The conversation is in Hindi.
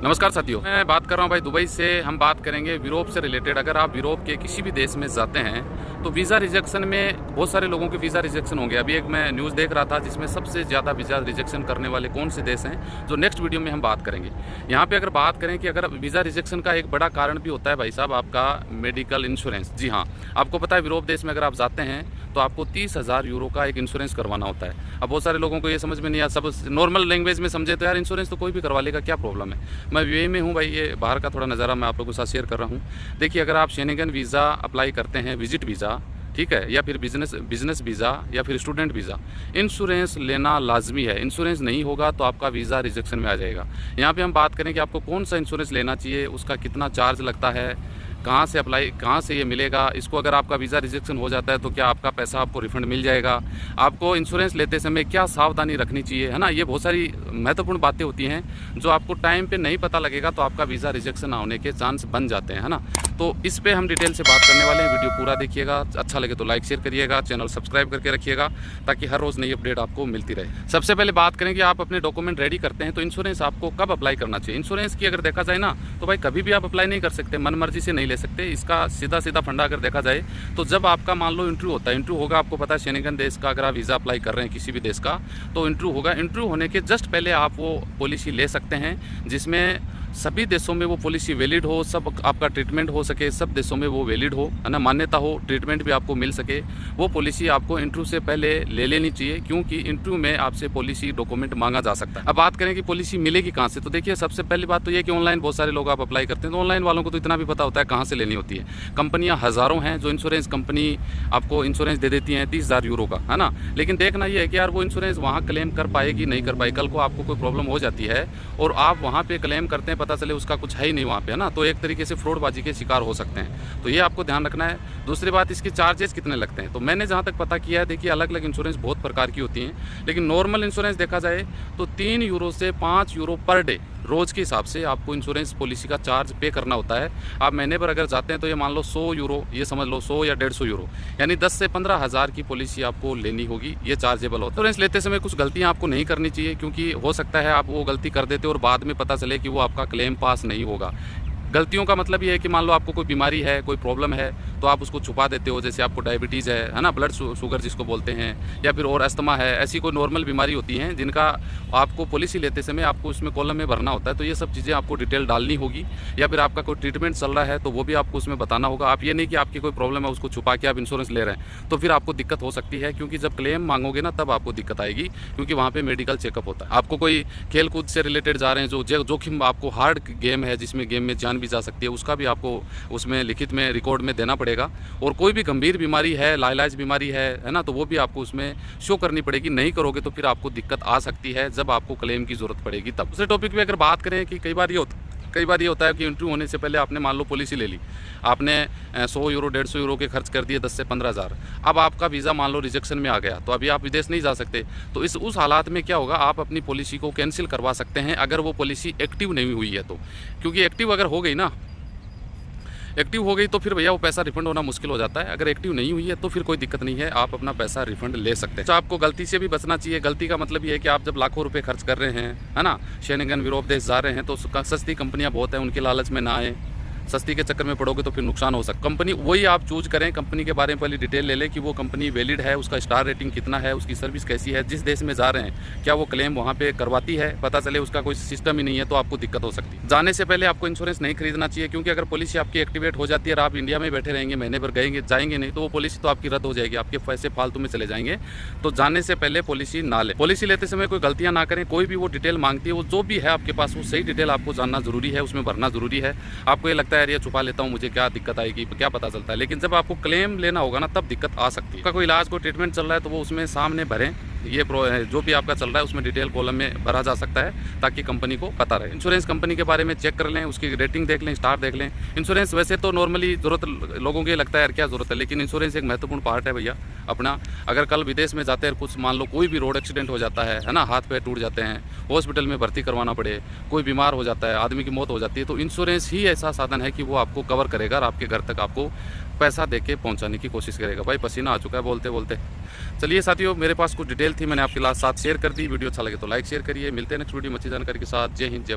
नमस्कार साथियों, मैं बात कर रहा हूँ भाई दुबई से। हम बात करेंगे यूरोप से रिलेटेड। अगर आप यूरोप के किसी भी देश में जाते हैं तो वीज़ा रिजेक्शन में बहुत सारे लोगों के वीज़ा रिजेक्शन होंगे। अभी एक मैं न्यूज़ देख रहा था जिसमें सबसे ज़्यादा वीज़ा रिजेक्शन करने वाले कौन से देश हैं, जो नेक्स्ट वीडियो में हम बात करेंगे। यहाँ पे अगर बात करें कि अगर वीज़ा रिजेक्शन का एक बड़ा कारण भी होता है भाई साहब आपका मेडिकल इंश्योरेंस। जी हाँ, आपको पता है यूरोप देश में अगर आप जाते हैं तो आपको 30,000 यूरो का एक इंश्योरेंस करवाना होता है। अब बहुत सारे लोगों को ये समझ में नहीं आता, सब नॉर्मल लैंग्वेज में समझे तो यार इंश्योरेंस तो कोई भी करवा लेगा, क्या प्रॉब्लम है। मैं यूएई में हूँ भाई, ये बाहर का थोड़ा नज़ारा मैं आप लोगों के साथ शेयर कर रहा हूँ। देखिए, अगर आप शेंगन वीज़ा अप्लाई करते हैं, विजिट वीज़ा, ठीक है, या फिर बिजनेस वीज़ा या फिर स्टूडेंट वीज़ा, इंश्योरेंस लेना लाजमी है। इंश्योरेंस नहीं होगा तो आपका वीज़ा रिजेक्शन में आ जाएगा। यहाँ पे हम बात करें कि आपको कौन सा इंश्योरेंस लेना चाहिए, उसका कितना चार्ज लगता है, कहाँ से अप्लाई, कहाँ से ये मिलेगा, इसको अगर आपका वीज़ा रिजेक्शन हो जाता है तो क्या आपका पैसा आपको रिफंड मिल जाएगा, आपको इंश्योरेंस लेते समय क्या सावधानी रखनी चाहिए, है ना। ये बहुत सारी महत्वपूर्ण बातें होती हैं जो आपको टाइम पे नहीं पता लगेगा तो आपका वीज़ा रिजेक्शन होने के चांस बन जाते हैं, है ना। तो इस पे हम डिटेल से बात करने वाले हैं। वीडियो पूरा देखिएगा, अच्छा लगे तो लाइक शेयर करिएगा, चैनल सब्सक्राइब करके रखिएगा ताकि हर रोज़ नई अपडेट आपको मिलती रहे। सबसे पहले बात करें कि आप अपने डॉक्यूमेंट रेडी करते हैं तो इंश्योरेंस आपको कब अप्लाई करना चाहिए। इंश्योरेंस की अगर देखा जाए ना तो भाई कभी भी आप अप्लाई नहीं कर सकते, मन मर्जी से नहीं ले सकते। इसका सीधा फंडा अगर देखा जाए तो जब आपका मान लो इंटरव्यू होता है, इंटरव्यू होगा, आपको पता है शेंगन देश का अगर आप वीज़ा अप्लाई कर रहे हैं किसी भी देश का तो इंटरव्यू होगा। इंटरव्यू होने के जस्ट पहले आप वो पॉलिसी ले सकते हैं जिसमें सभी देशों में वो पॉलिसी वैलिड हो, सब आपका ट्रीटमेंट हो सके, सब देशों में वो वैलिड हो, है ना, मान्यता हो, ट्रीटमेंट भी आपको मिल सके। वो पॉलिसी आपको इंटरव्यू से पहले ले लेनी चाहिए क्योंकि इंटरव्यू में आपसे पॉलिसी डॉक्यूमेंट मांगा जा सकता है। अब बात करें कि पॉलिसी मिलेगी कहाँ से, तो देखिए सबसे पहली बात तो ये कि ऑनलाइन बहुत सारे लोग आप अप्लाई करते हैं तो ऑनलाइन वालों को तो इतना भी पता होता है कहाँ से लेनी होती है। कंपनियाँ हज़ारों हैं जो इंश्योरेंस कंपनी आपको इंश्योरेंस दे देती हैं 30,000 यूरो का, है ना। लेकिन देखना ये है कि यार वो इंश्योरेंस वहाँ क्लेम कर पाएगी नहीं कर पाएगी। कल को आपको कोई प्रॉब्लम हो जाती है और आप वहाँ पर क्लेम करते हैं, पता चले उसका कुछ है ही नहीं वहाँ पे, है ना, तो एक तरीके से फ्रॉडबाजी के शिकार हो सकते हैं। तो ये आपको ध्यान रखना है। दूसरी बात, इसके चार्जेस कितने लगते हैं। तो मैंने जहाँ तक पता किया है, देखिए अलग अलग इंश्योरेंस बहुत प्रकार की होती हैं, लेकिन नॉर्मल इंश्योरेंस देखा जाए तो 3 यूरो से 5 यूरो पर डे रोज़ के हिसाब से आपको इंश्योरेंस पॉलिसी का चार्ज पे करना होता है। आप महीने पर अगर जाते हैं तो ये मान लो 100 यूरो, ये समझ लो 100 या 150 यूरो, यानी 10 से 15,000 की पॉलिसी आपको लेनी होगी। ये चार्जेबल होता है। इंश्योरेंस लेते समय कुछ गलतियाँ आपको नहीं करनी चाहिए क्योंकि हो सकता है आप वो गलती कर देते और बाद में पता चले कि वो आपका क्लेम पास नहीं होगा। गलतियों का मतलब ये है कि मान लो आपको कोई बीमारी है, कोई प्रॉब्लम है तो आप उसको छुपा देते हो। जैसे आपको डायबिटीज़ है ना, ब्लड शुगर जिसको बोलते हैं, या फिर और अस्थमा है, ऐसी कोई नॉर्मल बीमारी होती हैं जिनका आपको पॉलिसी लेते समय आपको उसमें कॉलम में भरना होता है। तो ये सब चीज़ें आपको डिटेल डालनी होगी। या फिर आपका कोई ट्रीटमेंट चल रहा है तो वो भी आपको उसमें बताना होगा। आप ये नहीं कि आपकी कोई प्रॉब्लम है उसको छुपा के आप इंश्योरेंस ले रहे हैं तो फिर आपको दिक्कत हो सकती है, क्योंकि जब क्लेम मांगोगे ना तब आपको दिक्कत आएगी, क्योंकि वहाँ पर मेडिकल चेकअप होता है। आपको कोई खेल कूद से रिलेटेड जा रहे हैं जो जोखिम आपको हार्ड गेम है जिसमें गेम में जान भी जा सकती है, उसका भी आपको उसमें लिखित में रिकॉर्ड में देना पड़ेगा। और कोई भी गंभीर बीमारी है, लाइलाज बीमारी है ना, तो वो भी आपको उसमें शो करनी पड़ेगी। नहीं करोगे तो फिर आपको दिक्कत आ सकती है जब आपको क्लेम की जरूरत पड़ेगी तब। दूसरे टॉपिक पे अगर बात करें कि कई बार ये होता है कि इंटरव्यू होने से पहले आपने मान लो पॉलिसी ले ली, आपने 100 यूरो 150 यूरो के खर्च कर दिए, 10 से 15,000। अब आपका वीज़ा मान लो रिजेक्शन में आ गया तो अभी आप विदेश नहीं जा सकते। तो उस हालात में क्या होगा, आप अपनी पॉलिसी को कैंसिल करवा सकते हैं अगर वो पॉलिसी एक्टिव नहीं हुई है तो। क्योंकि एक्टिव अगर हो गई ना, एक्टिव हो गई तो फिर भैया वो पैसा रिफंड होना मुश्किल हो जाता है। अगर एक्टिव नहीं हुई है तो फिर कोई दिक्कत नहीं है, आप अपना पैसा रिफंड ले सकते हैं। तो आपको गलती से भी बचना चाहिए। गलती का मतलब ये है कि आप जब लाखों रुपए खर्च कर रहे हैं, है ना, शेंगन यूरोप देश जा रहे हैं तो सस्ती कंपनियां बहुत हैं, उनके लालच में ना आए। सस्ती के चक्कर में पड़ोगे तो फिर नुकसान हो सकता है। कंपनी वही आप चूज करें, कंपनी के बारे में पहले डिटेल ले लें कि वो कंपनी वैलिड है, उसका स्टार रेटिंग कितना है, उसकी सर्विस कैसी है, जिस देश में जा रहे हैं क्या वो क्लेम वहाँ पे करवाती है। पता चले उसका कोई सिस्टम ही नहीं है तो आपको दिक्कत हो सकती है। जाने से पहले आपको इंश्योरेंस नहीं खरीदना चाहिए, क्योंकि अगर पॉलिसी आपकी एक्टिवेट हो जाती है और आप इंडिया में बैठे रहेंगे, महीने भर जाएंगे नहीं तो वो पॉलिसी तो आपकी रद्द हो जाएगी, आपके पैसे फालतू में चले जाएंगे। तो जाने से पहले पॉलिसी ना लें। पॉलिसी लेते समय कोई गलतियाँ ना करें। कोई भी वो डिटेल मांगती है, वो जो भी है आपके पास वो सही डिटेल आपको जानना जरूरी है, उसमें भरना जरूरी है। आपको ये लगता है यार ये छुपा लेता हूँ, मुझे क्या दिक्कत आएगी, क्या पता चलता है, लेकिन जब आपको क्लेम लेना होगा ना तब दिक्कत आ सकती है। आपका कोई इलाज, कोई ट्रीटमेंट चल रहा है तो वो उसमें सामने भरें। ये जो भी आपका चल रहा है उसमें डिटेल कॉलम में भरा जा सकता है ताकि कंपनी को पता रहे। इंश्योरेंस कंपनी के बारे में चेक कर लें, उसकी रेटिंग देख लें, स्टार देख लें। इंश्योरेंस वैसे तो नॉर्मली जरूरत लोगों के लगता है यार क्या जरूरत है, लेकिन इंश्योरेंस एक महत्वपूर्ण पार्ट है भैया अपना। अगर कल विदेश में जाते हैं, कुछ मान लो कोई भी रोड एक्सीडेंट हो जाता है ना, हाथ पैर टूट जाते हैं, हॉस्पिटल में भर्ती करवाना पड़े, कोई बीमार हो जाता है, आदमी की मौत हो जाती है, तो इंश्योरेंस ही ऐसा साधन है कि वो आपको कवर करेगा और आपके घर तक आपको पैसा देके पहुंचाने की कोशिश करेगा। भाई पसीना आ चुका है बोलते बोलते। चलिए साथियों, मेरे पास कुछ डिटेल थी, मैंने आपके साथ शेयर कर दी। वीडियो अच्छा लगे तो लाइक शेयर करिए। मिलते हैं नेक्स्ट वीडियो में अच्छी जानकारी के साथ। जय हिंद, जय भारत।